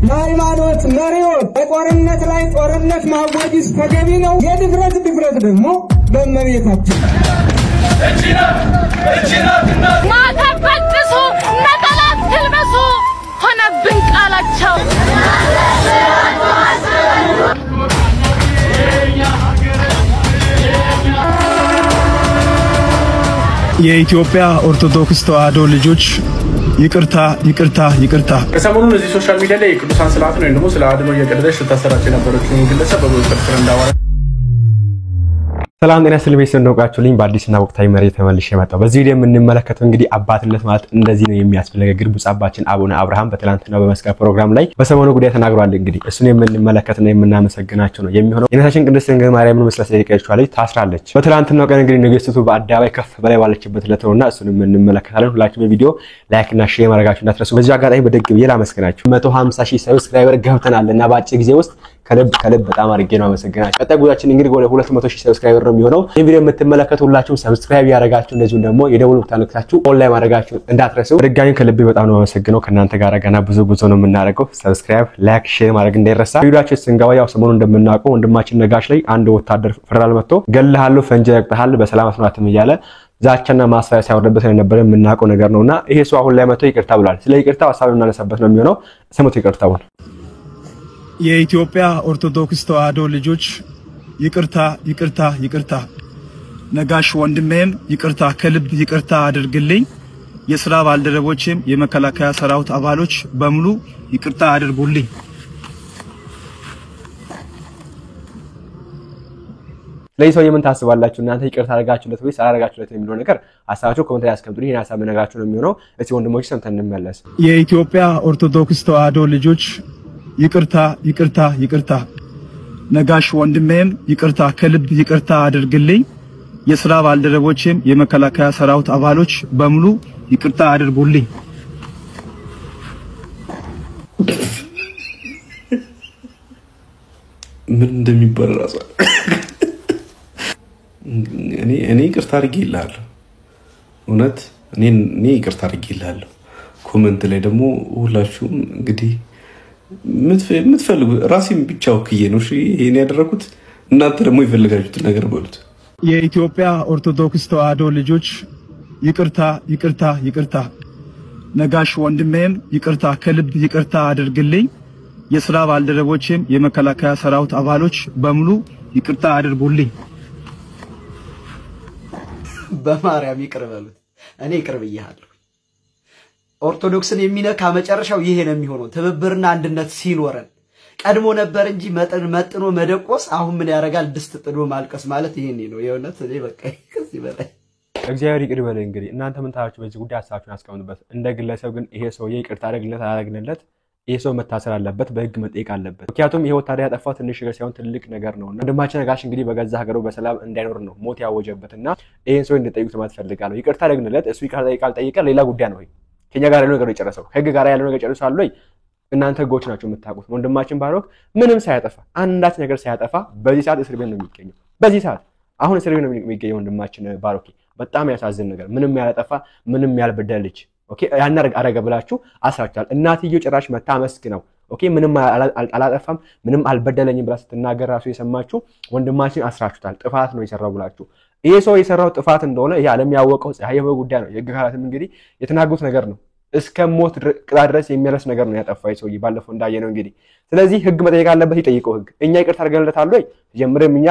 ሃይማኖት መሪዎች በጦርነት ላይ ጦርነት ማወጅስ ተገቢ ነው። የድፍረት ደግሞ በመቤታችን ማተበጥሶ ነጠላት ትልበሱ ሆነብን ቃላቸው የኢትዮጵያ ኦርቶዶክስ ተዋሕዶ ልጆች ይቅርታ ከሰሞኑን እዚህ ሶሻል ሚዲያ ላይ ቅዱሳን ስርዓት ነው እንደሞ ስለ አድኖ እየቀደደች ስታሰራጭ የነበረችው ግለሰብ በቁጥጥር ስር እንዳዋለ ሰላም ጤና ይስጥልኝ እንደውቃችሁልኝ በአዲስና ወቅታዊ መረጃ ተመልሼ መጣሁ። በዚህ ቪዲዮ የምንመለከተው እንግዲህ አባትነት ማለት እንደዚህ ነው የሚያስፈልገው ግርቡጽ አባችን አቡነ አብርሃም በትላንትናው በመስቀል ፕሮግራም ላይ በሰሞኑ ጉዳይ ተናግሯል። እንግዲህ እሱን የምንመለከትና የምናመሰግናቸው ነው የሚሆነው። የእናታችን ቅድስት ድንግል ማርያምን መስላ ስለቀየችዋለች ታስራለች። በትላንትናው ቀን እንግዲህ ንግስቲቱ በአደባባይ ከፍ በላይ ባለችበት ዕለት ነውና እሱን እንመለከታለን። ሁላችሁም በቪዲዮ ላይክ እና ሼር ማድረጋችሁን እንዳትረሱ። በዚህ አጋጣሚ በደግ ብዬ ላመስግናችሁ 150,000 ሰብስክራይበር ገብተናልና በአጭር ጊዜ ውስጥ ከልብ በጣም አድርጌ ነው አመሰግናችሁ። ቀጣይ ጉዳያችን እንግዲህ ወደ 200,000 ሰብስክራይበር ነው የሚሆነው። ይሄን ቪዲዮ የምትመለከቱ ሁላችሁም ሰብስክራይብ ያደረጋችሁ እንደዚሁም ደግሞ የደወል ምልክቱን ነክታችሁ ኦንላይን ማድረጋችሁ እንዳትረሱ። በድጋሚ ከልብ በጣም ነው አመሰግነው። ከናንተ ጋር ገና ብዙ ነው የምናደርገው። ሰብስክራይብ፣ ላይክ፣ ሼር ማድረግ እንዳይረሳ። ቪዲዮአችን ስንገባ ያው ሰሞኑን እንደምናውቀው ወንድማችን ነጋሽ ላይ አንድ ወታደር ፌደራል መጥቶ ገልሃለሁ፣ ፈንጂ ረግጠሃል፣ በሰላም አስማትም እያለ ዛቻና ማስፈራሪያ ሲያወርድበት የነበረ የምናውቀው ነገር ነውና ይሄ ሰው አሁን ላይ መጥቶ ይቅርታ ብሏል። ስለ ይቅርታው ሐሳብ እናነሳበት ነው የሚሆነው። ስሙት ይቅርታውን። የኢትዮጵያ ኦርቶዶክስ ተዋሕዶ ልጆች ይቅርታ ነጋሽ ወንድሜም ይቅርታ ከልብ ይቅርታ አድርግልኝ። የሥራ ባልደረቦችም የመከላከያ ሰራዊት አባሎች በሙሉ ይቅርታ አድርጉልኝ። ለይሰው የምን ታስባላችሁ እናንተ? ይቅርታ አድርጋችሁለት ወይስ አላደረጋችሁለት የሚለው ነገር ሐሳባችሁ ኮሜንት ላይ አስቀምጡልኝ። ይሄን ሐሳብ ነገራችሁ ነው የሚሆነው። እስቲ ወንድሞች ሰምተን እንመለስ። የኢትዮጵያ ኦርቶዶክስ ተዋሕዶ ልጆች ይቅርታ ነጋሽ ወንድሜም ይቅርታ ከልብ ይቅርታ አድርግልኝ። የሥራ ባልደረቦችም የመከላከያ ሰራዊት አባሎች በሙሉ ይቅርታ አድርጉልኝ። ምን እንደሚባል ራሱ እኔ ይቅርታ አድርጌልሃለሁ። እውነት እኔ ይቅርታ አድርጌልሃለሁ። ኮሜንት ላይ ደግሞ ሁላችሁም እንግዲህ ምትፈልጉ ራሴን ብቻ ወክዬ ነው እሺ ይሄን ያደረኩት። እናንተ ደግሞ ይፈልጋችሁት ነገር በሉት። የኢትዮጵያ ኦርቶዶክስ ተዋሕዶ ልጆች ይቅርታ ነጋሽ ወንድሜም ይቅርታ ከልብ ይቅርታ አድርግልኝ። የሥራ ባልደረቦችም የመከላከያ ሰራዊት አባሎች በሙሉ ይቅርታ አድርጉልኝ። በማርያም ይቅር በሉት። እኔ ይቅር ብያለሁ። ኦርቶዶክስን የሚነካ መጨረሻው ይሄ ነው የሚሆነው። ትብብርና አንድነት ሲኖረን ቀድሞ ነበር እንጂ መጥኖ መደቆስ አሁን ምን ያረጋል? ድስት ጥዶ ማልቀስ ማለት ይሄኔ ነው። የእውነት እኔ በቃ ከዚህ በላይ እግዚአብሔር ይቅር በለኝ። እንግዲህ እናንተ ምን ታያችሁ? በዚህ ጉዳይ ሐሳባችሁን አስቀምጡበት። እንደ ግለሰብ ግን ይሄ ሰው ይቅርታ አደረግለት አላደረግለት ይሄ ሰው መታሰር አለበት፣ በህግ መጠየቅ አለበት። ምክንያቱም ይሄ ወታደር ያጠፋው ትንሽ ነገር ሳይሆን ትልቅ ነገር ነውና ወንድማችን ነጋሽ እንግዲህ በገዛ ሀገሩ በሰላም እንዳይኖር ነው ሞት ያወጀበትና ይሄን ሰው እንድጠይቁት ማለት ፈልጋለሁ። ይቅርታ አደረግለት እሱ ይቅርታ ጠይቃ ሌላ ጉዳይ ነው። ከኛ ጋር ያለው ነገር ይጨርሰው። ከህግ ጋር ያለው ነገር ጨርሳሉ ወይ እናንተ ህጎች ናቸው የምታውቁት። ወንድማችን ባሮክ ምንም ሳያጠፋ አንዳች ነገር ሳያጠፋ በዚህ ሰዓት እስር ቤት ነው የሚገኘው። በዚህ ሰዓት አሁን እስር ቤት ነው የሚገኘው ወንድማችን ባሮክ። በጣም ያሳዝን ነገር። ምንም ያላጠፋ ምንም ያልበደለ ልጅ ኦኬ ያን አረገ ብላችሁ አስራችኋል። እናትየው ጭራሽ መታመስግነው ኦኬ ምንም አላጠፋም ምንም አልበደለኝም ብላ ስትናገር ራሱ የሰማችሁ ወንድማችን አስራችሁታል። ጥፋት ነው የሰራው ብላችሁ ይሄ ሰው የሰራው ጥፋት እንደሆነ ይሄ ዓለም ያወቀው ፀሐይው ጉዳይ ነው። የህግ አካላትም እንግዲህ የተናገሩት ነገር ነው። እስከ ሞት ቅጣት ድረስ የሚያደርስ ነገር ነው ያጠፋው ሰውዬ ባለፈው እንዳየነው እንግዲህ። ስለዚህ ህግ መጠየቅ አለበት፣ ይጠይቀው ህግ። እኛ ይቅርታ አድርገንለታል ወይ ጀምረም እኛ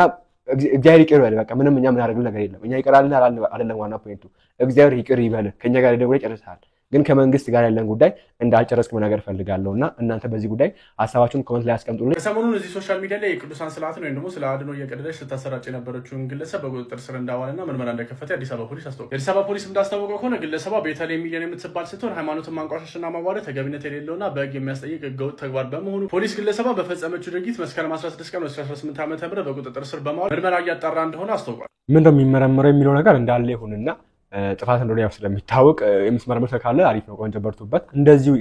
እግዚአብሔር ይቅር ይበል በቃ ምንም እኛ ምን አደረግን ነገር የለም። እኛ ይቅራልና አይደለም ዋና ፖይንቱ እግዚአብሔር ይቅር ይበል። ከኛ ጋር ደግሞ ጨርሰሃል፣ ግን ከመንግስት ጋር ያለን ጉዳይ እንዳልጨረስክ መናገር ፈልጋለሁና እናንተ በዚህ ጉዳይ ሐሳባችሁን ኮሜንት ላይ አስቀምጡልኝ። ከሰሞኑን እዚህ ሶሻል ሚዲያ ላይ ቅዱሳን ስርዓት ነው እንደሞ ስለ አድኖ እየቀደደች ስታሰራጭ የነበረችውን ግለሰብ በቁጥጥር ስር እንዳዋለና ምርመራ እንደከፈተ አዲስ አበባ ፖሊስ አስታወቀ። አዲስ አበባ ፖሊስ እንዳስታወቀው ከሆነ ግለሰቧ ቤተልሔም ሚሊዮን የምትባል ስትሆን ሃይማኖትን ማንቋሸሽና ማዋረድ ተገቢነት የሌለውና በህግ የሚያስጠይቅ ህገወጥ ተግባር በመሆኑ ፖሊስ ግለሰቧ በፈጸመችው ድርጊት መስከረም 16 ቀን 2018 ዓ.ም በቁጥጥር ስር በማዋል ምርመራ እያጣራ እንደሆነ አስታውቋል። ምን እንደሚመረመረው የሚለው ነገር እንዳለ ይሁንና ጥፋት እንደሆነ ያው ስለሚታወቅ የምስመርመር ካለ አሪፍ ነው ቆንጆ በርቱበት እንደዚሁ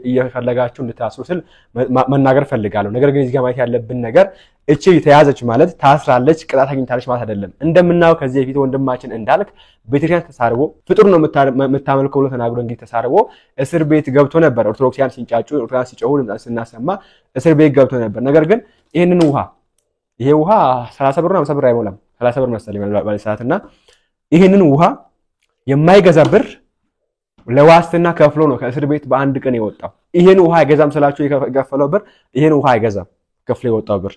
እየፈለጋችሁ እንድታስሩ ስል መናገር ፈልጋለሁ ነገር ግን እዚህ ጋር ማለት ያለብን ነገር እቺ ተያዘች ማለት ታስራለች ቅጣት አግኝታለች ማለት አይደለም እንደምናው ከዚህ በፊት ወንድማችን እንዳልክ ቤተክርስቲያን ተሳርቦ ፍጡር ነው መታመልከው ብሎ ተናግሮ እንግዲህ ተሳርቦ እስር ቤት ገብቶ ነበር ኦርቶዶክሲያን ሲንጫጩ ኦርቶዶክስ ሲጮሁ ስናሰማ እስር ቤት ገብቶ ነበር ነገር ግን ይሄንን ይሄ ውሃ 30 ብር ነው 50 ብር አይሞላም 30 ብር መሰለኝ ባለሰዓትና ይሄንን ውሃ የማይገዛ ብር ለዋስትና ከፍሎ ነው ከእስር ቤት በአንድ ቀን የወጣው ይሄን ውሃ አይገዛም ስላችሁ የከፈለው ብር ይሄን ውሃ አይገዛም ከፍሎ የወጣው ብር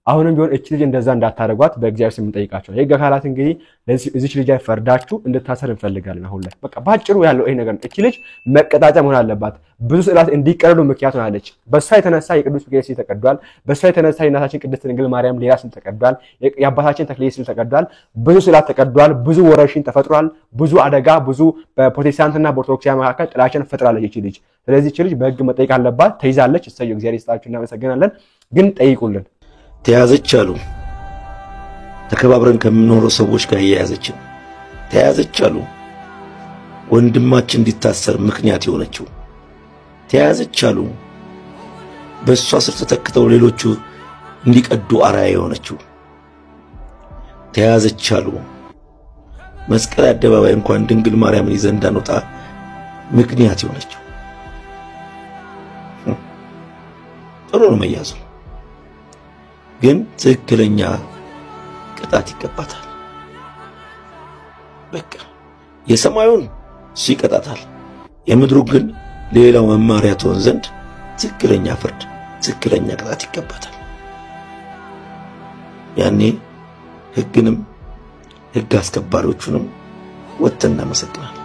አሁንም ቢሆን እቺ ልጅ እንደዛ እንዳታረጓት በእግዚአብሔር ስም እንጠይቃቸው የሕግ አካላት እንግዲህ ለዚህ ልጅ ፈርዳችሁ እንድታሰር እንፈልጋለን አሁን ላይ በቃ ባጭሩ ያለው ይሄ ነገር እቺ ልጅ መቀጣጫ መሆን አለባት ብዙ ስዕላት እንዲቀርሉ ምክንያት ሆናለች በሷ የተነሳ የቅዱስ ሚካኤል ስዕል ተቀዷል በሷ የተነሳ የእናታችን ቅድስት ድንግል ማርያም ሌላ ስም ተቀዷል የአባታችን ተክሌ ስዕል ተቀዷል ብዙ ስዕላት ተቀዷል ብዙ ወረርሽኝ ተፈጥሯል ብዙ አደጋ ብዙ በፕሮቴስታንትና በኦርቶዶክሲያ መካከል ጥላቻን ፈጥራለች እቺ ልጅ ስለዚህ እቺ ልጅ በሕግ መጠየቅ አለባት ተይዛለች እሰየው እግዚአብሔር ይስጣችሁ እናመሰግናለን ግን ጠይቁልን ተያዘች አሉ ተከባብረን ከምንኖረው ሰዎች ጋር ያያዘችን ተያዘች አሉ ወንድማችን እንዲታሰር ምክንያት የሆነችው ተያዘች አሉ በሷ ስር ተተክተው ሌሎቹ እንዲቀዱ አራያ የሆነችው ተያዘች አሉ መስቀል አደባባይ እንኳን ድንግል ማርያምን ይዘን እንዳንወጣ ምክንያት የሆነችው ጥሩ ነው መያዙ ግን ትክክለኛ ቅጣት ይቀጣታል በቃ የሰማዩን ሲቀጣታል የምድሩ ግን ሌላው መማሪያ ትሆን ዘንድ ትክክለኛ ፍርድ ትክክለኛ ቅጣት ይቀጣታል ያኔ ሕግንም ሕግ አስከባሪዎቹንም ወጥተን እናመሰግናለን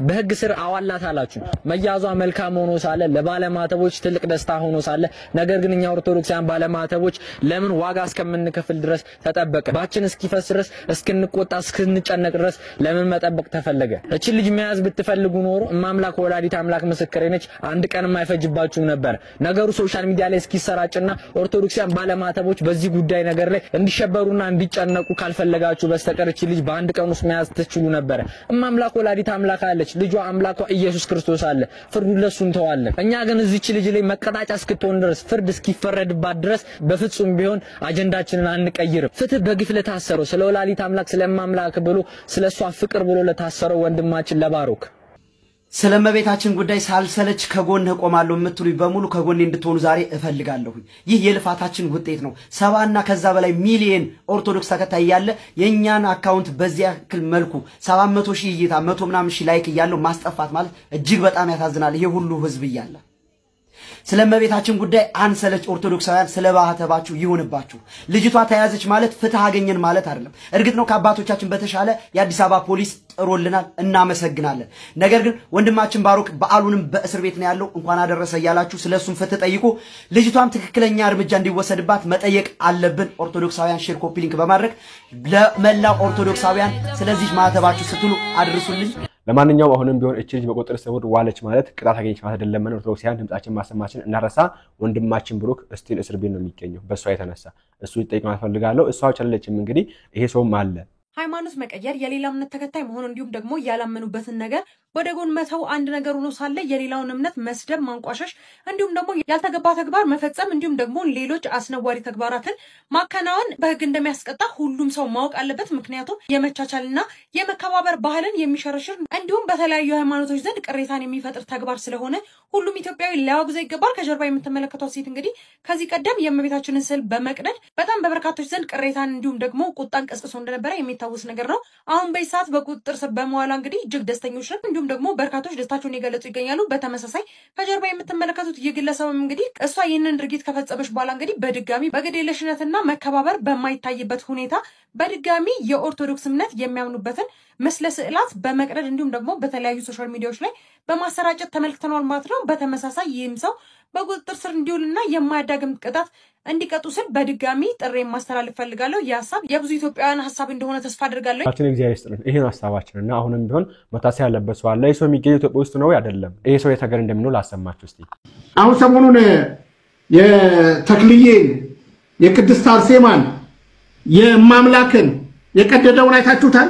በሕግ ስር አዋላት አላችሁ መያዟ መልካም ሆኖ ሳለ ለባለማተቦች ትልቅ ደስታ ሆኖ ሳለ ነገር ግን እኛ ኦርቶዶክሳውያን ባለማተቦች ለምን ዋጋ እስከምንከፍል ድረስ ተጠበቀ ባችን እስኪፈስ ድረስ እስክንቆጣ እስክንጨነቅ ድረስ ለምን መጠበቅ ተፈለገ እቺ ልጅ መያዝ ብትፈልጉ ኖሮ ማምላክ ወላዲት አምላክ ምስክሬ ነች አንድ ቀን የማይፈጅባችሁ ነበር ነገሩ ሶሻል ሚዲያ ላይ እስኪሰራጭና ኦርቶዶክሳውያን ባለማተቦች በዚህ ጉዳይ ነገር ላይ እንዲሸበሩና እንዲጨነቁ ካልፈለጋችሁ በስተቀር እቺ ልጅ በአንድ ቀን ውስጥ መያዝ ትችሉ ነበር ማምላክ ወላዲት አምላክ አለ ልጇ አምላኳ ኢየሱስ ክርስቶስ አለ ፍርዱ ለሱ እንተዋለን እኛ ግን እዚች ልጅ ላይ መቀጣጫ እስክትሆን ድረስ ፍርድ እስኪፈረድባት ድረስ በፍጹም ቢሆን አጀንዳችንን አንቀይርም ፍትህ በግፍ ለታሰረው ስለ ወላዲት አምላክ ስለማምላክ ብሎ ስለሷ ፍቅር ብሎ ለታሰረው ወንድማችን ለባሮክ ስለመቤታችን ጉዳይ ሳልሰለች ከጎን ቆማለሁ የምትሉኝ በሙሉ ከጎኔ እንድትሆኑ ዛሬ እፈልጋለሁ ይህ የልፋታችን ውጤት ነው 70 እና ከዛ በላይ ሚሊየን ኦርቶዶክስ ተከታይ ያለ የኛን አካውንት በዚያ ክል መልኩ 700,000 እይታ 100 ምናምን ሺህ ላይክ ያለው ማስጠፋት ማለት እጅግ በጣም ያሳዝናል ይሄ ሁሉ ህዝብ ይያለ ስለመቤታችን ጉዳይ አንሰለች ኦርቶዶክሳውያን ስለባህተባችሁ ይሁንባችሁ ልጅቷ ተያዘች ማለት ፍትህ አገኘን ማለት አይደለም እርግጥ ነው ከአባቶቻችን በተሻለ የአዲስ አበባ ፖሊስ ጥሮልናል እናመሰግናለን ነገር ግን ወንድማችን ባሮክ በአሉንም በእስር ቤት ነው ያለው እንኳን አደረሰ ያላችሁ ስለሱም ፍትህ ጠይቁ ልጅቷም ትክክለኛ እርምጃ እንዲወሰድባት መጠየቅ አለብን ኦርቶዶክሳውያን ሼር ኮፒ ሊንክ በማድረግ ለመላው ኦርቶዶክሳውያን ስለዚህ ማህተባችሁ ስትሉ አድርሱልኝ ለማንኛውም አሁንም ቢሆን እቺ ልጅ በቁጥጥር ስር ዋለች ማለት ቅጣት አገኘች ማለት አይደለም ኦርቶዶክሳውያን ድምጻችን ማሰማችን እናረሳ ወንድማችን ብሩክ ስቲል እስር ቤት ነው የሚገኘው በሷ የተነሳ እሱ ይጠይቅ ማለት ፈልጋለሁ እሷ ቸለችም እንግዲህ ይሄ ሰውም አለ ሃይማኖት መቀየር የሌላ እምነት ተከታይ መሆን እንዲሁም ደግሞ ያላመኑበትን ነገር ወደ ጎን መተው አንድ ነገር ሆኖ ሳለ የሌላውን እምነት መስደብ ማንቋሸሽ እንዲሁም ደግሞ ያልተገባ ተግባር መፈጸም እንዲሁም ደግሞ ሌሎች አስነዋሪ ተግባራትን ማከናወን በሕግ እንደሚያስቀጣ ሁሉም ሰው ማወቅ አለበት ምክንያቱም የመቻቻልና የመከባበር ባህልን የሚሸረሽር እንዲሁም በተለያዩ ሃይማኖቶች ዘንድ ቅሬታን የሚፈጥር ተግባር ስለሆነ ሁሉም ኢትዮጵያዊ ሊያወግዘው ይገባል ከጀርባ የምትመለከተው ሴት እንግዲህ ከዚህ ቀደም የእመቤታችንን ስዕል በመቅደድ በጣም በበርካቶች ዘንድ ቅሬታን እንዲሁም ደግሞ ቁጣን ቀስቅሶ እንደነበረ የሚታወስ ነገር ነው አሁን በይሳት በቁጥጥር ስር በመዋሏ እንግዲህ እጅግ ደስተኞች ነን እንዲሁም ደግሞ በርካቶች ደስታቸውን የገለጹ ይገኛሉ በተመሳሳይ ከጀርባ የምትመለከቱት የግለሰብም እንግዲህ እሷ ይህንን ድርጊት ከፈጸመች በኋላ እንግዲህ በድጋሚ በግዴለሽነትና መከባበር በማይታይበት ሁኔታ በድጋሚ የኦርቶዶክስ እምነት የሚያምኑበትን መስለ ስዕላት በመቅደድ እንዲሁም ደግሞ በተለያዩ ሶሻል ሚዲያዎች ላይ በማሰራጨት ተመልክተናል ማለት ነው በተመሳሳይ ይህም ሰው በቁጥጥር ስር እንዲውልና የማያዳግም ቅጣት እንዲቀጡ ስል በድጋሚ ጥሪ ማስተላለፍ ፈልጋለሁ የሐሳብ የብዙ ኢትዮጵያውያን ሐሳብ እንደሆነ ተስፋ አድርጋለሁ ታችን እግዚአብሔር ይስጥልን ይሄን ሐሳባችንና አሁንም ቢሆን መታሰብ ያለበት ሰው አለ ይሄ ሰው የሚገኘው ኢትዮጵያ ውስጥ ነው አይደለም ይሄ ሰው የተገረ እንደምንለው ላሰማችሁ እስቲ አሁን ሰሞኑን የተክልዬን የቅድስት አርሴማን የማምላክን የቀደደውን አይታችሁታል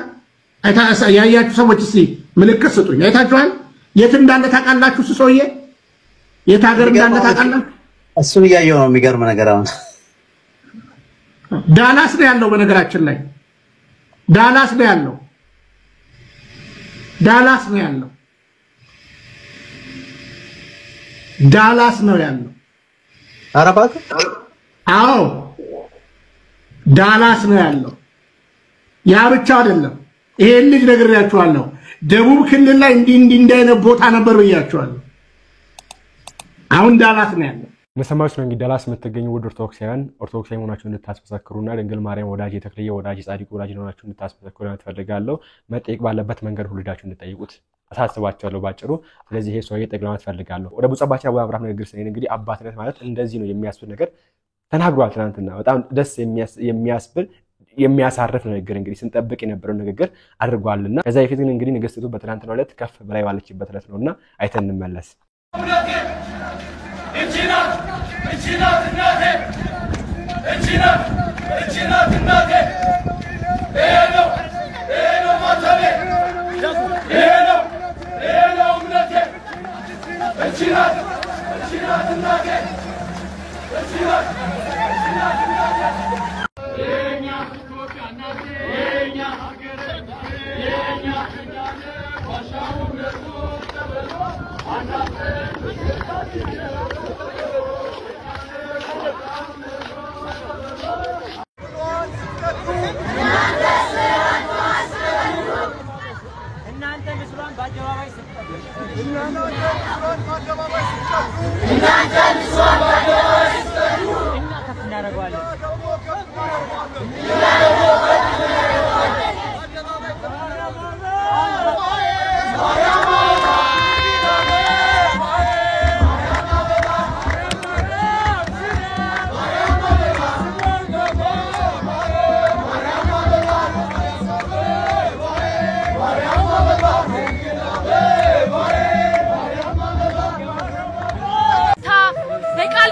ያያችሁ ሰዎች እስቲ ምልክት ስጡኝ አይታችኋል የት እንዳለ ታውቃላችሁ ሰውዬ የት ሀገር እንዳለ ታውቃላችሁ እሱን ያየው ነው የሚገርም ነገር አሁን ዳላስ ነው ያለው በነገራችን ላይ ዳላስ ነው ያለው ዳላስ ነው ያለው አረባክ አዎ ዳላስ ነው ያለው ያ ብቻ አይደለም ይሄን ልጅ ነግሬያችኋለሁ ደቡብ ክልል ላይ እንዲህ ቦታ ነበር ብያችኋለሁ አሁን ዳላስ ነው ያለው መሰማችሁ ነው እንግዲህ ዳላስ የምትገኙ ውድ ኦርቶዶክሳዊ መሆናችሁን እንድታስመሰክሩና ድንግል ማርያም ወዳጅ የተክልየ ወዳጅ ጻድቁ ወዳጅ ሆናችሁን እንድታስመሰክሩ ፈልጋለሁ መጠየቅ ባለበት መንገድ ሁሉዳችሁ እንድትጠይቁት አሳስባችኋለሁ ባጭሩ ስለዚህ ይሄ ሰውዬ ጠቅላላ ፈልጋለሁ ወደ ቡጻባቻ አቡ አብርሃም ንግግር ስለኝ እንግዲህ አባትነት ማለት እንደዚህ ነው የሚያስብል ነገር ተናግሯል ትናንትና በጣም ደስ የሚያስብል የሚያሳርፍ ንግግር እንግዲህ ስንጠብቅ የነበረው ንግግር አድርጓልና ከዛ ይፈት ግን እንግዲህ ንግስቲቱ በትናንትናው ዕለት ከፍ በላይ ባለችበት ዕለት ነውና አይተን እንመለስ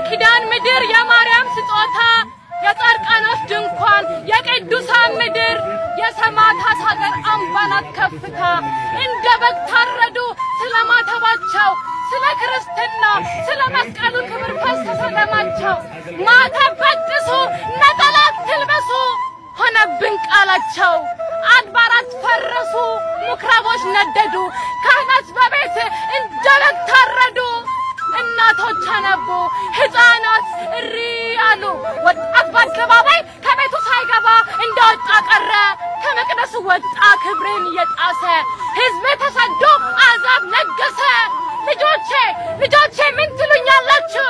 ኪዳን ምድር የማርያም ስጦታ የጻድቃኖች ድንኳን የቅዱሳን ምድር የሰማዕታት ሀገር አምባናት ከፍታ እንደ በግ ታረዱ ስለማተባቸው ስለ ክርስትና ስለ መስቀሉ ክብር ፈሰሰ ደማቸው ማተብ በጥሱ ነጠላ ትልበሱ ሆነብን ቃላቸው አድባራት ፈረሱ ምኩራቦች ነደዱ ካህናት በቤት እንደ በግ ታረዱ እናቶች አነቡ ህፃናት እሪ አሉ ወጣት በአደባባይ ከቤቱ ሳይገባ እንደወጣ ቀረ ከመቅደሱ ወጣ ክብሬን እየጣሰ ህዝብ ተሰዶ አዛብ ነገሰ ልጆቼ ምን ትሉኛላችሁ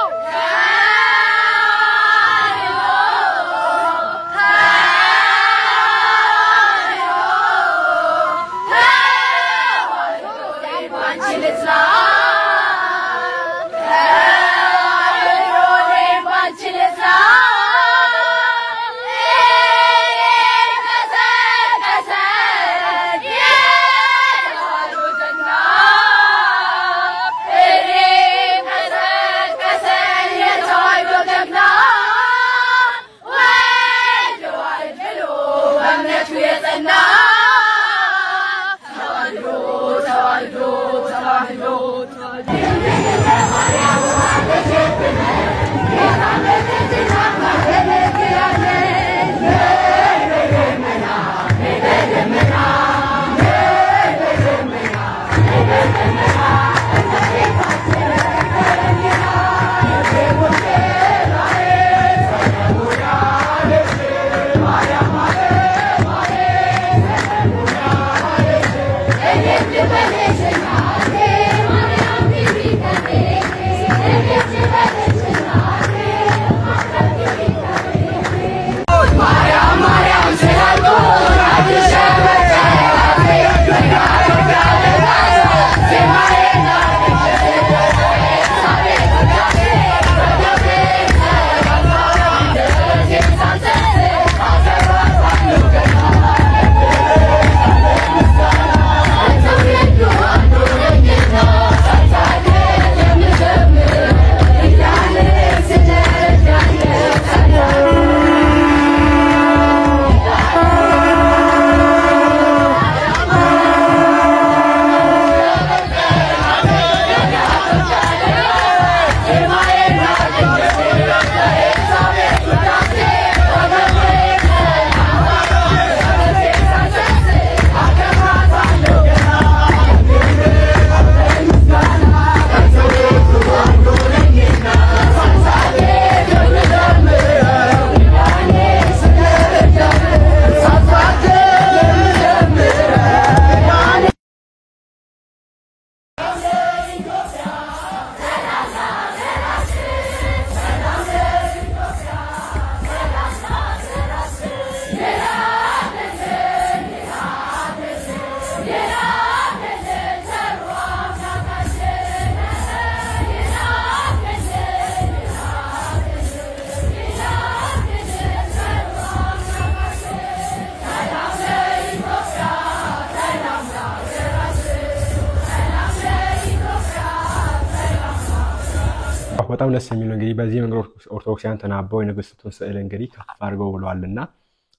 በጣም ደስ የሚል ነው እንግዲህ በዚህ መንገድ ኦርቶዶክሳውያን ተናበው የንግስቱን ስዕል እንግዲህ ከፍ አድርገው ብለዋልና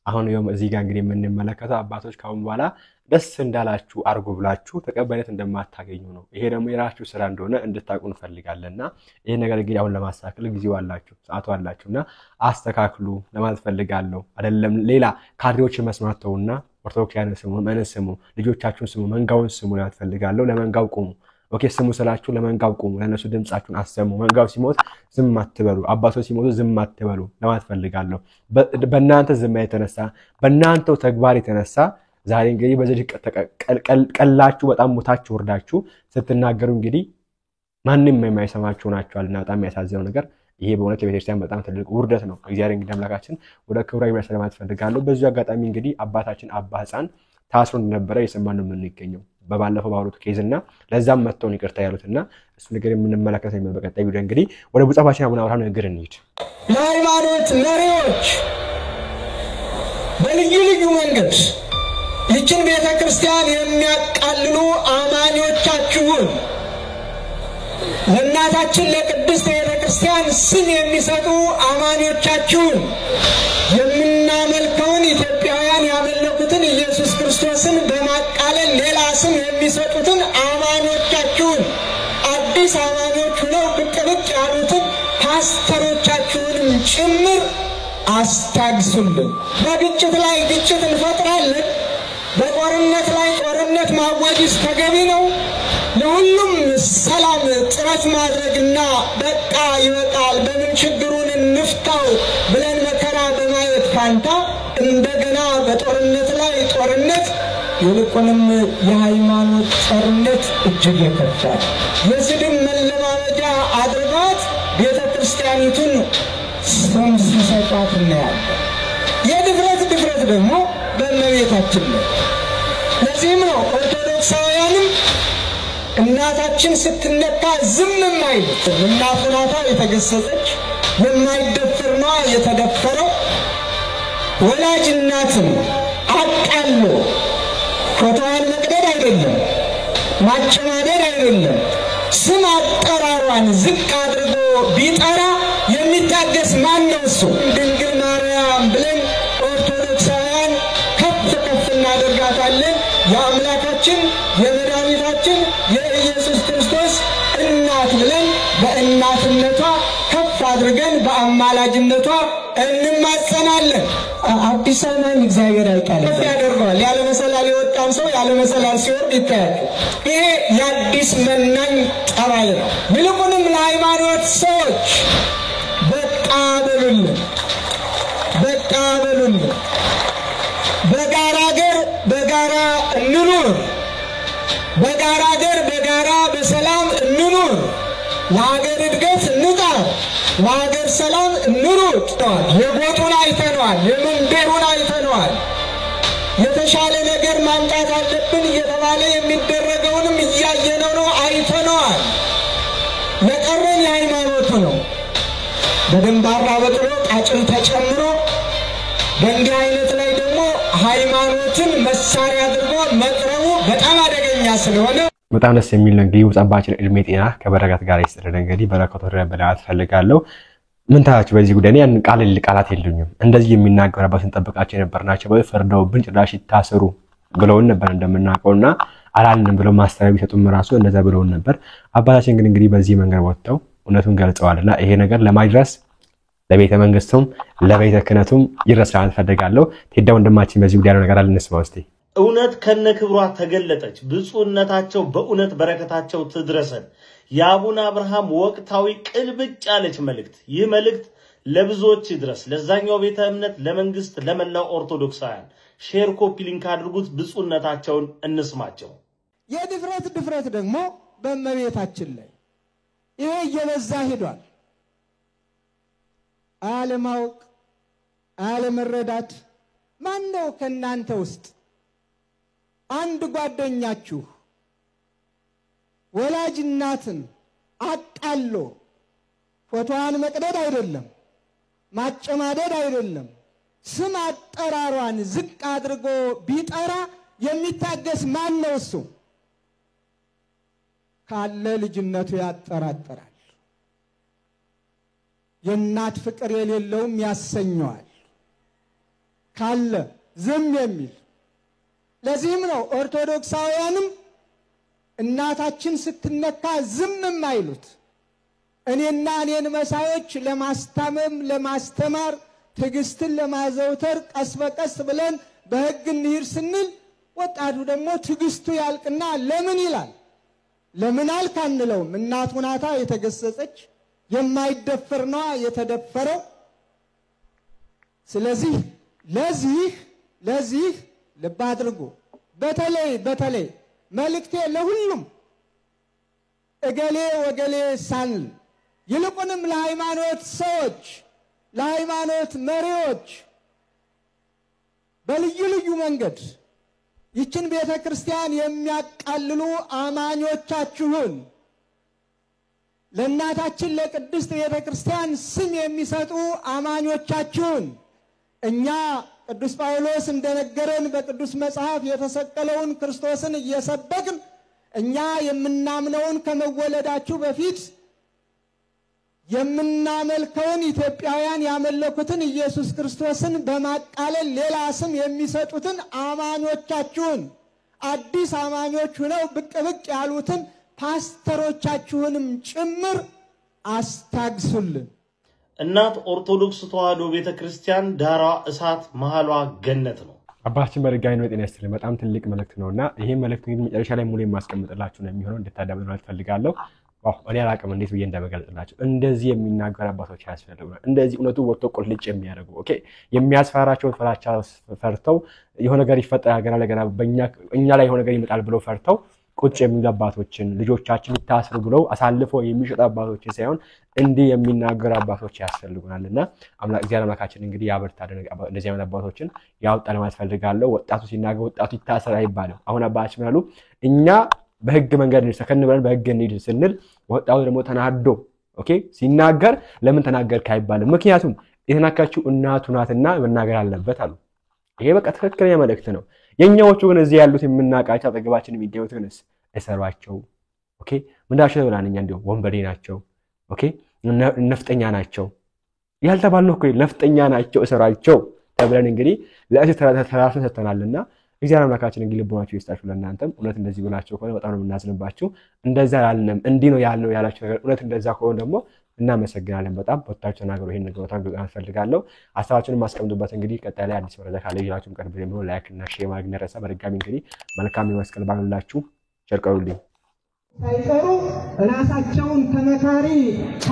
አሁን ይኸው እዚህ ጋር እንግዲህ የምንመለከተው አባቶች ካሁን በኋላ ደስ እንዳላችሁ አርጉ ብላችሁ ተቀባይነት እንደማታገኙ ነው። ይሄ ደግሞ የራሳችሁ ስራ እንደሆነ እንድታውቁ እንፈልጋለንና ይሄ ነገር እንግዲህ አሁን ለማስተካከል ጊዜው አላችሁ ሰዓቱ አላችሁና አስተካክሉ ለማለት ፈልጋለሁ። አይደለም ሌላ ካድሬዎችን መስማት ተውና ኦርቶዶክሳውያን ስሙ፣ ምእመናን ስሙ፣ ልጆቻችሁን ስሙ፣ መንጋውን ስሙ ለማለት ፈልጋለሁ። ለመንጋው ቁሙ። ኦኬ ስሙ ስላችሁ ለመንጋው ቁሙ፣ ለነሱ ድምጻችሁን አሰሙ። መንጋው ሲሞት ዝም አትበሉ፣ አባቶች ሲሞቱ ዝም አትበሉ ለማለት ፈልጋለሁ። በእናንተ ዝም የተነሳ በእናንተው ተግባር የተነሳ ዛሬ እንግዲህ በዚህ ቀላችሁ በጣም ሞታችሁ ወርዳችሁ ስትናገሩ እንግዲህ ማንንም የማይሰማችሁ ናችኋልና በጣም የሚያሳዝነው ነገር ይሄ በእውነት የቤተክርስቲያን በጣም ትልቅ ውርደት ነው። እግዚአብሔር እንግዲህ አምላካችን ወደ ክብሩ ይመለስ ለማለት ፈልጋለሁ። በዚህ አጋጣሚ እንግዲህ አባታችን አባ ሕፃን ታስሮ እንደነበረ የሰማን ነው የምንገኘው በባለፈው ባወሩት ኬዝና ለዛም መጥተው ይቅርታ ያሉትና እሱ ነገር የምንመለከተው ነው። በቀጣይ ቪዲዮ እንግዲህ ወደ ብፁዕ አባታችን አቡነ አብርሃም ንግግር እንሂድ። የሃይማኖት መሪዎች በልዩ ልዩ መንገድ ይህችን ቤተክርስቲያን የሚያቃልሉ አማኞቻችሁን ለእናታችን ለቅድስት ቤተክርስቲያን ስም የሚሰጡ አማኞቻችሁን የምናመልከውን ኢትዮጵያውያን ያመለኩትን ኢየሱስ ክርስቶስን በማቃለል ሌላ ስም የሚሰጡትን አማኞቻችሁን አዲስ አማኞች ሆነው ብቅ ብቅ ያሉትን ፓስተሮቻችሁንም ጭምር አስታግሱልን። በግጭት ላይ ግጭት እንፈጥራለን። በጦርነት ላይ ጦርነት ማወጅስ ተገቢ ነው? ለሁሉም ሰላም ጥረት ማድረግና በቃ ይወጣል በምን ችግሩን እንፍታው ብለን መከራ በማየት ፋንታ እንደገና በጦርነት ላይ ጦርነት ይልቁንም የሃይማኖት ጦርነት እጅግ ይከፋል። የስድብ መለማመጃ አድርጓት ቤተክርስቲያኒቱን ስም ሲሰጧት እናያለን። የድፍረት ደግሞ በእመቤታችን ነው። ለዚህም ነው ኦርቶዶክሳውያንም እናታችን ስትነካ ዝም የማይሉት። እናቱ ናታ የተገሰጸች፣ የማይደፈር ነው የተደፈረው። ወላጅ እናትን አቃሎ ፎቶዋን መቅደድ አይደለም፣ ማጨማደድ አይደለም፣ ስም አጠራሯን ዝቅ አድርጎ ቢጠራ የሚታገስ ማን ነው? እሱ ድንግል ማርያም ብለን ኦርቶዶክሳውያን ከፍ እናደርጋታለን። የአምላካችን የመድኃኒታችን የኢየሱስ ክርስቶስ እናት ብለን በእናትነቷ ከፍ አድርገን በአማላጅነቷ እንማጸናለን። አዲስ አበባን እግዚአብሔር አይጣል ያደርገዋል። ያለ መሰላል የወጣን ሰው ያለ መሰላል ሲወርድ ይታያል። ይሄ የአዲስ መናኝ ጠባይ ነው። ይልቁንም ለሃይማኖት ሰዎች በቃ በሉልን፣ በቃ በሉልን። በጋራ ሀገር በጋራ እንኑር፣ በጋራ ሀገር በጋራ በሰላም እንኑር። ለሀገር እድገት እንጣር፣ ለሀገር ሰላም እንሩጥ። የጎጡን አይተነዋል፣ የመንደሩን አይተነዋል። የተሻለ ነገር ማምጣት አለብን እየተባለ የሚደረገውንም እያየነው ነው፣ አይተነዋል። ለቀረን የሃይማኖቱ ነው። በደንባራ በጥሎ ቃጭል ተጨምሮ በእንዲህ አይነት ላይ ደግሞ ሃይማኖትን መሳሪያ አድርጎ መቅረቡ በጣም አደገኛ ስለሆነ በጣም ደስ የሚል ነው። እንግዲህ ውጻባችን እድሜ ጤና ከበረከት ጋር ይስጥልን። እንግዲህ በረከቱ ረበላት ፈልጋለሁ። ምን ታያችሁ በዚህ ጉዳይ? ያን ቃላት የሉኝም። እንደዚህ የሚናገሩ አባትን ጠብቃቸው የነበርናቸው በፍርደውብን ጭራሽ ይታሰሩ ብለውን ነበር እንደምናውቀውና አላልንም ብለው ማስተራቢ ሰጡም ራሱ እንደዛ ብለውን ነበር። አባታችን ግን እንግዲህ በዚህ መንገድ ወጥተው እውነቱን ገልጸዋልና ይሄ ነገር ለማድረስ ለቤተ መንግስቱም ለቤተ ክህነቱም ይረሳል ፈልጋለሁ። ቴዳ ወንድማችን በዚህ ጉዳይ ነገር አልነስማው እስቲ። እውነት ከነክብሯ ተገለጠች። ብፁዕነታቸው በእውነት በረከታቸው ትድረሰን። የአቡነ አብርሃም ወቅታዊ ቅልብጭ ያለች መልእክት፣ ይህ መልእክት ለብዙዎች ይድረስ። ለዛኛው ቤተ እምነት፣ ለመንግስት፣ ለመላው ኦርቶዶክሳውያን ሼር ኮፒ ሊንክ አድርጉት። ብፁዕነታቸውን እንስማቸው። የድፍረት ደግሞ በእመቤታችን ላይ ይሄ እየበዛ ሄዷል። አለማወቅ አለመረዳት። ማን ነው ከናንተ ውስጥ አንድ ጓደኛችሁ ወላጅ እናትን አቃሎ ፎቶዋን መቅደድ አይደለም ማጨማደድ አይደለም ስም አጠራሯን ዝቅ አድርጎ ቢጠራ የሚታገስ ማን ነው? እሱ ካለ ልጅነቱ ያጠራጥራል። የእናት ፍቅር የሌለውም ያሰኘዋል ካለ ዝም የሚል። ለዚህም ነው ኦርቶዶክሳውያንም እናታችን ስትነካ ዝም የማይሉት። እኔና እኔን መሳዮች ለማስታመም ለማስተማር ትዕግስትን ለማዘውተር ቀስ በቀስ ብለን በሕግ እንሂድ ስንል ወጣቱ ደግሞ ትዕግስቱ ያልቅና ለምን ይላል። ለምን አልክ አንለውም። እናቱ ናታ የተገሰጸች፣ የማይደፈር ነዋ የተደፈረው። ስለዚህ ለዚህ ልብ አድርጉ። በተለይ መልእክቴ ለሁሉም እገሌ ወገሌ ሳንል ይልቁንም ለሃይማኖት ሰዎች ለሃይማኖት መሪዎች በልዩ ልዩ መንገድ ይችን ቤተክርስቲያን የሚያቃልሉ አማኞቻችሁን ለእናታችን ለቅድስት ቤተክርስቲያን ስም የሚሰጡ አማኞቻችሁን እኛ ቅዱስ ጳውሎስ እንደነገረን በቅዱስ መጽሐፍ የተሰቀለውን ክርስቶስን እየሰበክን እኛ የምናምነውን ከመወለዳችሁ በፊት የምናመልከውን ኢትዮጵያውያን ያመለኩትን ኢየሱስ ክርስቶስን በማቃለል ሌላ ስም የሚሰጡትን አማኞቻችሁን አዲስ አማኞች ሆነው ብቅ ያሉትን ፓስተሮቻችሁንም ጭምር አስታግሱልን። እናት ኦርቶዶክስ ተዋሕዶ ቤተክርስቲያን ዳራ እሳት መሃሏ ገነት ነው። አባታችን በድጋሚ ነው ጤና ይስጥልኝ። በጣም ትልቅ መልእክት ነውና ይሄ መልእክት እንግዲህ መጨረሻ ላይ ሙሉ የማስቀምጥላችሁ ነው የሚሆነው እንድታዳምጡት ፈልጋለሁ። እኔ አላቅም እንዴት ብዬ እንደመገልጽላችሁ። እንደዚህ የሚናገር አባቶች ያስፈልጉናል። እንደዚህ እውነቱ ወጥቶ ቁልጭ የሚያደርጉ የሚያስፈራቸው ፍራቻ ፈርተው የሆነ ነገር ይፈጠራል ገና እኛ ላይ የሆነ ነገር ይመጣል ብለው ፈርተው ቁጭ የሚሉ አባቶችን ልጆቻችን ይታስሩ ብለው አሳልፈው የሚሸጡ አባቶችን ሳይሆን እንዲህ የሚናገሩ አባቶች ያስፈልጉናልና እግዚአብሔር አምላካችን እንግዲህ ያበርታን። እንደዚህ አይነት አባቶችን ያውጣል ማለት ፈልጋለሁ። ወጣቱ ሲናገር ወጣቱ ይታሰር አይባልም። አሁን አባታችን ያሉ እኛ በህግ መንገድ ሰከን ብለን በህግ እንሂድ ስንል ወጣቱ ደግሞ ተናዶ ሲናገር ለምን ተናገርክ አይባልም። ምክንያቱም የተናካችው እናቱ ናትና መናገር አለበት አሉ። ይሄ በቃ ትክክለኛ መልእክት ነው። የኛዎቹ ግን እዚህ ያሉት የምናቃቸው አጠገባችን የሚገኙት ግን እሰሯቸው ምንዳቸው ተብላንኛ እንዲሁ ወንበዴ ናቸው ነፍጠኛ ናቸው ያልተባልነው ነፍጠኛ ናቸው እሰሯቸው ተብለን እንግዲህ ለእሱ ተራራፍን ሰጥተናልና እግዚአብሔር አምላካችን እንግዲህ ልቦናችሁ ይስጣችሁ። ለእናንተም እውነት እንደዚህ ብላችሁ ከሆነ በጣም ነው የምናዝንባችሁ። እንደዛ ያልነም እንዲህ ነው ያልነው ያላችሁ ነገር እውነት እንደዛ ከሆነ ደግሞ እናመሰግናለን። በጣም ወጣችሁ ተናገሩ። ይሄን ነገር በጣም ግልጽ ፈልጋለሁ። ሐሳባችሁን ማስቀምጡበት። እንግዲህ ቀጣይ ላይ አዲስ መረጃ ካለ ይላችሁም ቀርብ ጀምሮ ላይክ እና ሼር ማድረግ እንደረሳ። በድጋሚ እንግዲህ መልካም የመስቀል በዓል ሁላችሁ ቸርቀሩልኝ። ሳይቀሩ ራሳቸውን ተመካሪ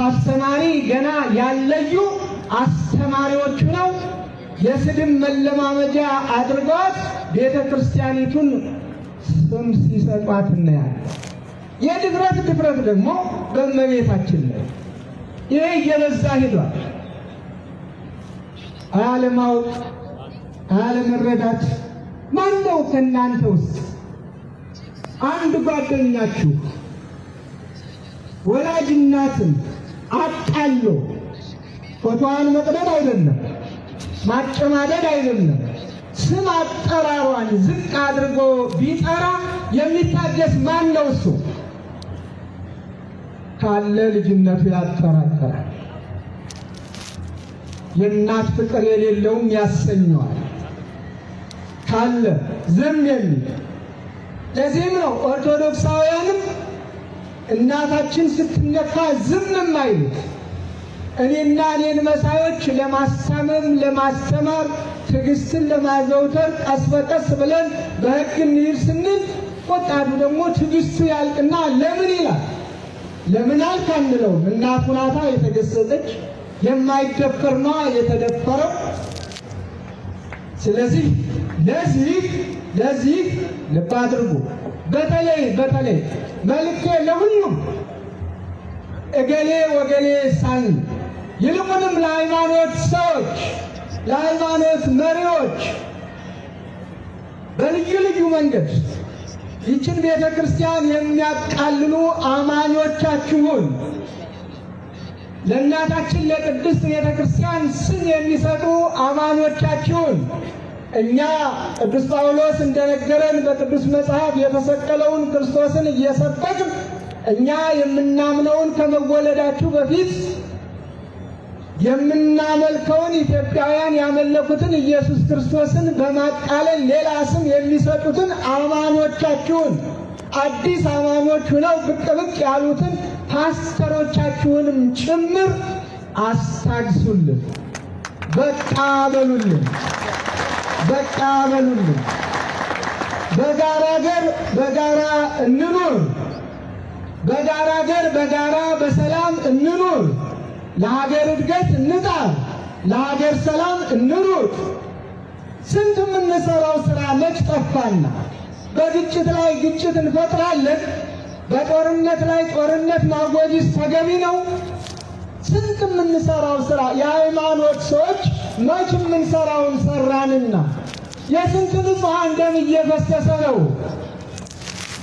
አስተማሪ ገና ያለዩ አስተማሪዎች ነው የስድብ መለማመጃ አድርገዋት ቤተክርስቲያኒቱን ስም ሲሰጧት እናያለን። የድፍረት ደግሞ በእመቤታችን ላይ ይሄ እየበዛ ሄዷል። አለማወቅ አለመረዳት። ማነው ከእናንተ ውስጥ አንድ ጓደኛችሁ ወላጅ እናትን አጣሎ ፎቶዋን መቅደድ አይደለም ማጨማደድ አይደለም ስም አጠራሯን ዝቅ አድርጎ ቢጠራ የሚታገስ ማን ነው? እሱ ካለ ልጅነቱ ያጠራጠራል። የእናት ፍቅር የሌለውም ያሰኘዋል ካለ ዝም የሚል። ለዚህም ነው ኦርቶዶክሳውያንም እናታችን ስትነካ ዝም የማይሉት። እኔና እኔን መሳዮች ለማስታመም ለማስተማር ትዕግስትን ለማዘውተር ቀስ በቀስ ብለን በሕግ እንሂድ ስንል ወጣቱ ደግሞ ትዕግስቱ ያልቅና ለምን ይላል። ለምን አልክ አንለውም። እናቱ ናታ የተገሰጸች፣ የማይደፈር ነዋ የተደፈረው። ስለዚህ ለዚህ ልብ አድርጉ። በተለይ መልእክቴ ለሁሉም እገሌ ወገሌ ሳንል ይልቁንም ለሃይማኖት ሰዎች ለሃይማኖት መሪዎች በልዩ ልዩ መንገድ ይችን ቤተክርስቲያን የሚያቃልሉ አማኞቻችሁን ለእናታችን ለቅድስት ቤተክርስቲያን ስም የሚሰጡ አማኞቻችሁን እኛ ቅዱስ ጳውሎስ እንደነገረን በቅዱስ መጽሐፍ የተሰቀለውን ክርስቶስን እየሰበክን እኛ የምናምነውን ከመወለዳችሁ በፊት የምናመልከውን ኢትዮጵያውያን ያመለኩትን ኢየሱስ ክርስቶስን በማቃለል ሌላ ስም የሚሰጡትን አማኞቻችሁን አዲስ አማኞች ሆነው ብቅ ብቅ ያሉትን ፓስተሮቻችሁንም ጭምር አስታግሱልን። በቃ በሉልን። በቃ በሉልን። በጋራ ሀገር በጋራ እንኑር። በጋራ ሀገር በጋራ በሰላም እንኑር። ለሀገር እድገት እንጣር። ለሀገር ሰላም እንሩጥ። ስንት የምንሰራው ስራ መች ጠፋና? በግጭት ላይ ግጭት እንፈጥራለን። በጦርነት ላይ ጦርነት ማወጅስ ተገቢ ነው? ስንት የምንሰራው ስራ የሃይማኖት ሰዎች መች የምንሰራውን ሰራንና የስንት ንጹሐን ደም እየፈሰሰ ነው?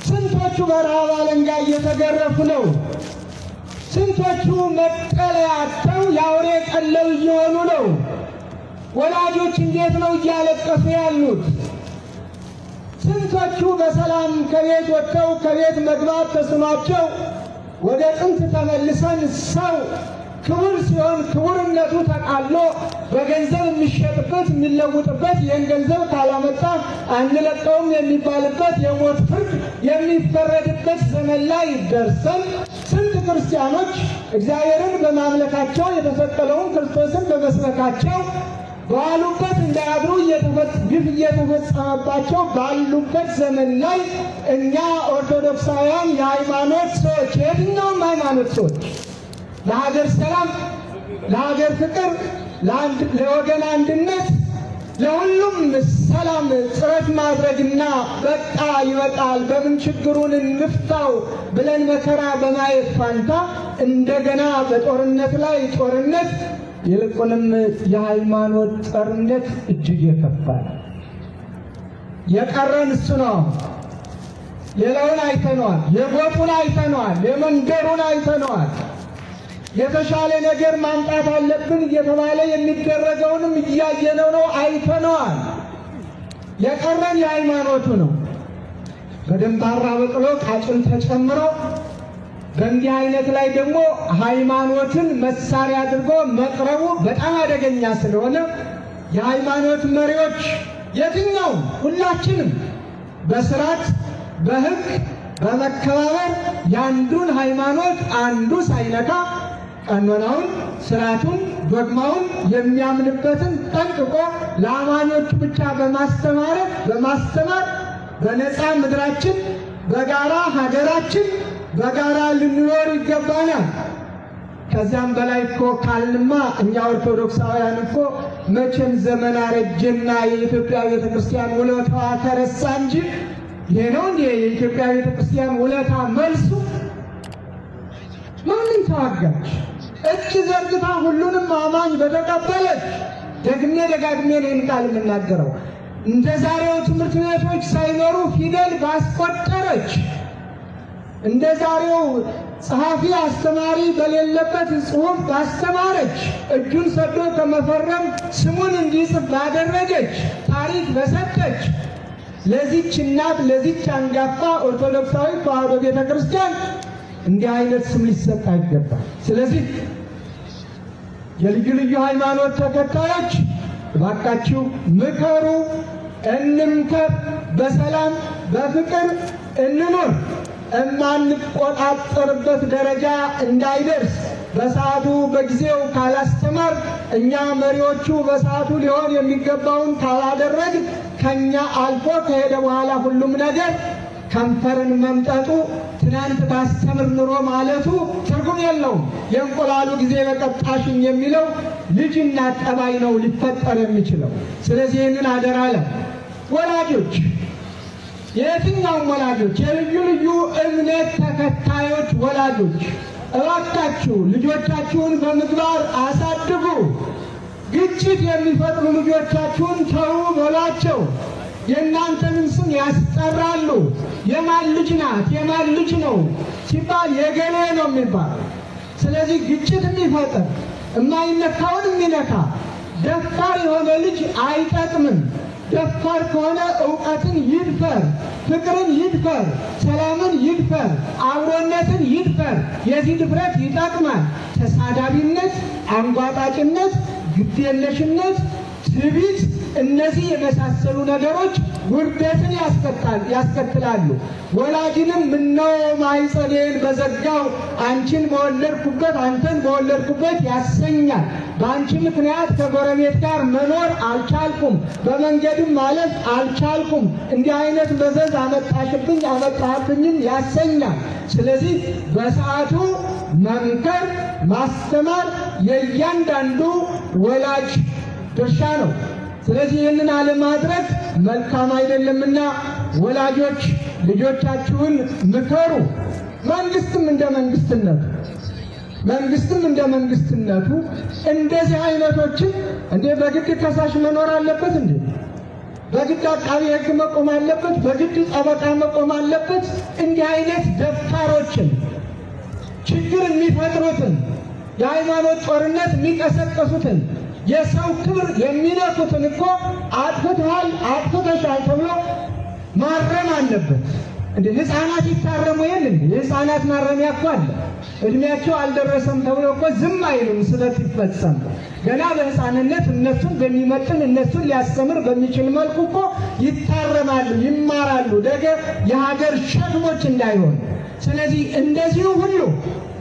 ስንቶቹ በረሃብ አለንጋ እየተገረፉ ነው? ስንቶቹ መጠለያ አጥተው የአውሬ ቀለብ እየሆኑ ነው? ወላጆች እንዴት ነው እያለቀሱ ያሉት? ስንቶቹ በሰላም ከቤት ወጥተው ከቤት መግባት ተስኗቸው ወደ ጥንት ተመልሰን ሰው ክቡር ሲሆን ክቡርነቱ ተቃሎ በገንዘብ የሚሸጥበት የሚለውጥበት ይህን ገንዘብ ካላመጣ አንለቀውም የሚባልበት የሞት ፍርድ የሚፈረድበት ዘመን ላይ ደርሰን ስንት ክርስቲያኖች እግዚአብሔርን በማምለካቸው የተሰቀለውን ክርስቶስን በመስበካቸው ባሉበት እንዳያድሩ ግፍ እየተፈጸመባቸው ባሉበት ዘመን ላይ እኛ ኦርቶዶክሳውያን የሃይማኖት ሰዎች የትኛውም ሃይማኖት ሰዎች ለሀገር ሰላም፣ ለሀገር ፍቅር፣ ለወገን አንድነት፣ ለሁሉም ሰላም ጥረት ማድረግና በቃ ይበቃል በምን ችግሩን እንፍታው ብለን መከራ በማየት ፋንታ እንደገና በጦርነት ላይ ጦርነት ይልቁንም የሃይማኖት ጦርነት እጅግ የከፋ ነው። የቀረን እሱ ነው። ሌላውን አይተነዋል። የጎጡን አይተነዋል። የመንደሩን አይተነዋል። የተሻለ ነገር ማምጣት አለብን እየተባለ የሚደረገውንም እያየነው ነው፣ አይተነዋል። የቀረን የሃይማኖቱ ነው። በደንባራ በቅሎ ቃጭን ተጨምሮ በእንዲህ አይነት ላይ ደግሞ ሃይማኖትን መሳሪያ አድርጎ መቅረቡ በጣም አደገኛ ስለሆነ የሃይማኖት መሪዎች የትኛው ሁላችንም በስርዓት በሕግ በመከባበር ያንዱን ሃይማኖት አንዱ ሳይነካ ቀኖናውን፣ ስርዓቱን፣ ዶግማውን የሚያምንበትን ጠንቅቆ ለአማኞቹ ብቻ በማስተማር በነፃ ምድራችን በጋራ ሀገራችን በጋራ ልንኖር ይገባናል። ከዚያም በላይ እኮ ካልንማ እኛ ኦርቶዶክሳውያን እኮ መቼም ዘመን አረጀና የኢትዮጵያ ቤተክርስቲያን ውለታዋ ተረሳ እንጂ ይሄ ነው እንዴ የኢትዮጵያ ቤተክርስቲያን ውለታ መልሱ? ማንን ተዋጋች? እጅ ዘርግታ ሁሉንም አማኝ በተቀበለች። ደግሜ ደጋግሜ ይህን ቃል የምናገረው እንደ ዛሬው ትምህርት ቤቶች ሳይኖሩ ፊደል ባስቆጠረች፣ እንደ ዛሬው ጸሐፊ አስተማሪ በሌለበት ጽሑፍ ባስተማረች፣ እጁን ሰዶ ከመፈረም ስሙን እንዲጽፍ ባደረገች፣ ታሪክ በሰጠች ለዚች እናት ለዚች አንጋፋ ኦርቶዶክሳዊ ተዋሕዶ ቤተክርስቲያን እንዲህ አይነት ስም ሊሰጥ አይገባል። ስለዚህ የልዩ ልዩ ሃይማኖት ተከታዮች እባካችሁ ምከሩ፣ እንምከር፣ በሰላም በፍቅር እንኑር። እማንቆጣጠርበት ደረጃ እንዳይደርስ በሰዓቱ በጊዜው ካላስተማር እኛ መሪዎቹ በሰዓቱ ሊሆን የሚገባውን ካላደረግ ከኛ አልፎ ከሄደ በኋላ ሁሉም ነገር ከንፈርን መምጠጡ ትናንት ባስተምር ኑሮ ማለቱ ትርጉም የለውም። የእንቁላሉ ጊዜ በቀጣሽኝ የሚለው ልጅና ጠባይ ነው ሊፈጠር የሚችለው። ስለዚህ ይህንን አደራ አለ ወላጆች፣ የትኛውም ወላጆች፣ የልዩ ልዩ እምነት ተከታዮች ወላጆች እባካችሁ ልጆቻችሁን በምግባር አሳድጉ። ግጭት የሚፈጥሩ ልጆቻችሁን ተው በሏቸው። የእናንተንም ስም ያስጠራሉ። የማን ልጅ ናት የማን ልጅ ነው ሲባል የገሌ ነው የሚባል። ስለዚህ ግጭት የሚፈጥር የማይነካውን የሚነካ ደፋር የሆነ ልጅ አይጠቅምም። ደፋር ከሆነ ዕውቀትን ይድፈር፣ ፍቅርን ይድፈር፣ ሰላምን ይድፈር፣ አብሮነትን ይድፈር። የዚህ ድፍረት ይጠቅማል። ተሳዳቢነት፣ አንጓጣጭነት፣ ግዴለሽነት፣ ትዕቢት እነዚህ የመሳሰሉ ነገሮች ውርደትን ያስከትላሉ። ወላጅንም ምነው ማኅፀኔን በዘጋው አንቺን በወለድኩበት አንተን በወለድኩበት ያሰኛል። በአንቺ ምክንያት ከጎረቤት ጋር መኖር አልቻልኩም፣ በመንገድም ማለፍ አልቻልኩም፣ እንዲህ አይነት መዘዝ አመጣሽብኝ አመጣህብኝም ያሰኛል። ስለዚህ በሰዓቱ መምከር ማስተማር የእያንዳንዱ ወላጅ ድርሻ ነው። ስለዚህ ይህንን አለማድረግ መልካም አይደለምና ወላጆች ልጆቻችሁን ምከሩ። መንግስትም እንደ መንግስትነቱ እንደዚህ አይነቶችን እንደ በግድ ከሳሽ መኖር አለበት እንዴ? በግድ አቃቢ ሕግ መቆም አለበት? በግድ ጠበቃ መቆም አለበት? እንዲህ አይነት ደፋሮችን ችግር የሚፈጥሩትን የሃይማኖት ጦርነት የሚቀሰቀሱትን የሰው ክብር የሚነኩትን እኮ አጥፍተሃል አጥፍተሻል ተብሎ ማረም አለበት። እንዴ ህፃናት ይታረሙ የለ እንዴ? የህፃናት ማረሚያ እኮ አለ። እድሜያቸው አልደረሰም ተብሎ እኮ ዝም አይሉም። ስህተት ይፈጸም ገና በህፃንነት እነሱን በሚመጥን እነሱን ሊያስተምር በሚችል መልኩ እኮ ይታረማሉ፣ ይማራሉ፣ ነገ የሀገር ሸክሞች እንዳይሆን። ስለዚህ እንደዚሁ ሁሉ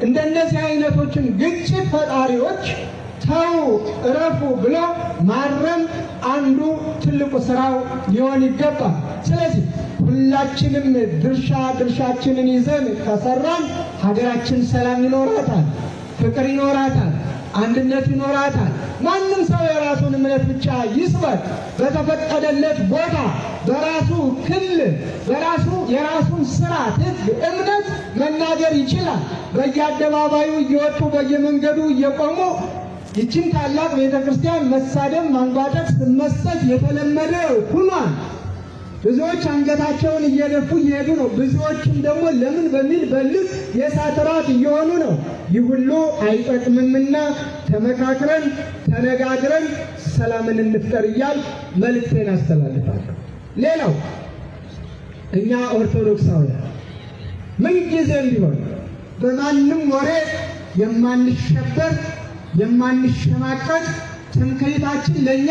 እንደነዚህ አይነቶችን ግጭት ፈጣሪዎች ተው እረፉ ብሎ ማረም አንዱ ትልቁ ስራው ሊሆን ይገባል። ስለዚህ ሁላችንም ድርሻችንን ይዘን ከሰራን ሀገራችን ሰላም ይኖራታል፣ ፍቅር ይኖራታል፣ አንድነት ይኖራታል። ማንም ሰው የራሱን እምነት ብቻ ይስበክ፣ በተፈቀደለት ቦታ በራሱ ክልል በራሱ የራሱን ስርዓት፣ ሕግ፣ እምነት መናገር ይችላል። በየአደባባዩ እየወጡ በየመንገዱ እየቆሙ ይችን ታላቅ ቤተክርስቲያን መሳደብ፣ ማንጓጠጥ፣ መሰት የተለመደ ሆኗል። ብዙዎች አንገታቸውን እየደፉ እየሄዱ ነው። ብዙዎችም ደግሞ ለምን በሚል በልክ የእሳት ራት እየሆኑ ነው። ይህ ሁሉ አይጠቅምምና ተመካክረን ተነጋግረን ሰላምን እንፍጠር እያል መልእክቴን አስተላልፋለሁ። ሌላው እኛ ኦርቶዶክሳውያን ምንጊዜም ቢሆን በማንም ወሬ የማንሸበር የማንሸማቀቅ ትምክህታችን ለኛ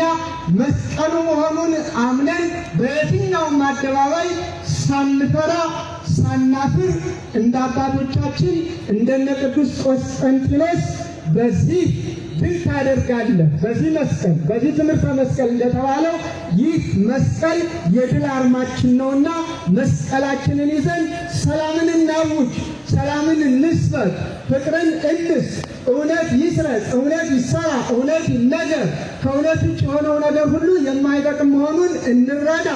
መስቀሉ መሆኑን አምነን በየትኛውም አደባባይ ሳንፈራ ሳናፍር እንደ አባቶቻችን እንደነ ቅዱስ ቆስጠንጢኖስ በዚህ ድል ታደርጋለህ፣ በዚህ መስቀል በዚህ ትምህርተ መስቀል እንደተባለው ይህ መስቀል የድል አርማችን ነውና መስቀላችንን ይዘን ሰላምን እናውጅ፣ ሰላምን እንስበክ፣ ፍቅርን እንስ፣ እውነት ይስረጽ፣ እውነት ይሰራ፣ እውነት ይነገር፣ ከእውነት ውጭ የሆነው ነገር ሁሉ የማይጠቅም መሆኑን እንረዳ።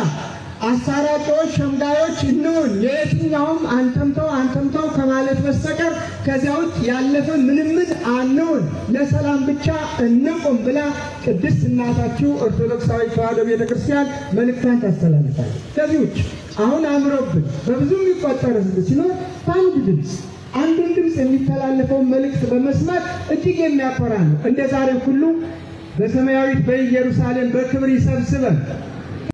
አሳራቂዎች ሸምጋዮች እንሁን፣ የየትኛውም አንተምተው ከማለት በስተቀር ከዚያ ውጭ ያለፈ ምንም አንሁን፣ ለሰላም ብቻ እንቁም ብላ ቅድስት እናታችሁ ኦርቶዶክሳዊ ተዋሕዶ ቤተክርስቲያን መልእክቷን ታስተላልፋለች። ከዚህ ውጭ አሁን አምሮብን በብዙ የሚቆጠር ሕዝብ ሲኖር በአንድ ድምፅ አንዱን ድምፅ የሚተላለፈውን መልእክት በመስማት እጅግ የሚያኮራ ነው። እንደ ዛሬ ሁሉ በሰማያዊት በኢየሩሳሌም በክብር ይሰብስበን።